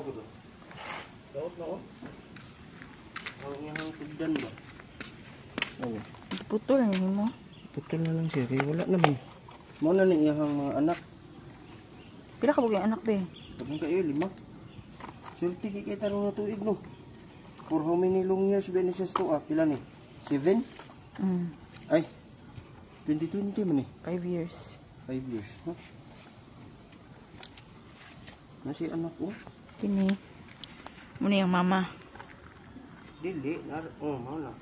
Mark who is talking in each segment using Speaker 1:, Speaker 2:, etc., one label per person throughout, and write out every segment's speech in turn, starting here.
Speaker 1: ko doon. Daot na ko. Ang iyang tugdan ba? Oo.
Speaker 2: Putol na mo.
Speaker 1: Putol na lang siya. Kaya wala naman. Muna na iyang mga anak.
Speaker 2: Pila ka bugay anak be?
Speaker 1: Tapos kayo, 5. Sulti kikita rin na tuig no. For how many long years ba siya to? Pila ni? 7? Ay, 2020 man eh.
Speaker 2: 5 years.
Speaker 1: 5 years. Huh? Nasi anak ko?
Speaker 2: Kini. Muna yung mama.
Speaker 1: Dili. Mau na.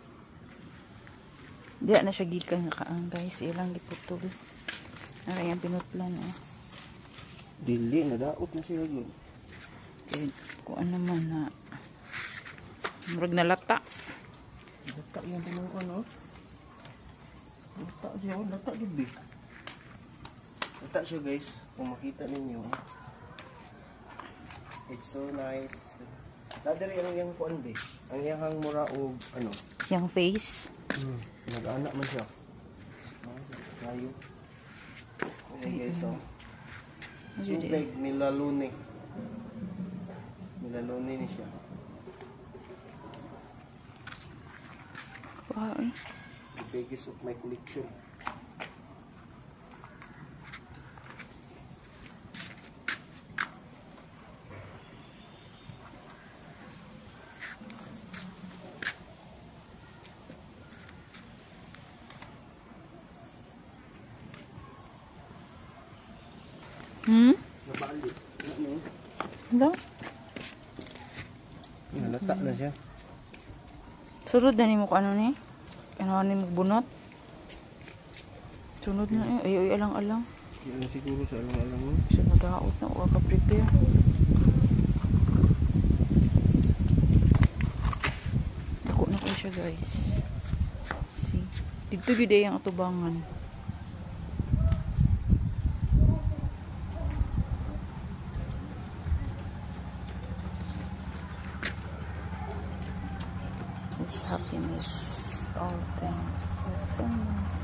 Speaker 2: Diya na siya gikan nga kaang guys. Ilang giputol. Narayang pinutlan.
Speaker 1: Dili. Nadaot na siya yun.
Speaker 2: Kuan naman na. Murag na lata.
Speaker 1: Lata yung pinuan oh. Lata siya. Lata gabi. Lata siya guys. Kung makita ninyo. It's so nice. Dadari ang iyang kuan be. Ang iyang mura o ano.
Speaker 2: Yang face.
Speaker 1: Nag-anak man siya. Layo. Okay guys so. Subeg nilalune. Nilalune ni siya.
Speaker 2: Wow.
Speaker 1: The biggest of my collection. Nabali.
Speaker 2: Ano?
Speaker 1: Nalata na siya.
Speaker 2: Sunod na ni mo ko ano ni? Ano ni mo bunot? Sunod na eh. Ay, alang-alang.
Speaker 1: Yan na siguro sa alang-alang mo.
Speaker 2: Isa nadaot na. Huwag ka prepare. Ako na kayo siya guys. See? Dito yun yung atubangan. Happiness, all things, happiness,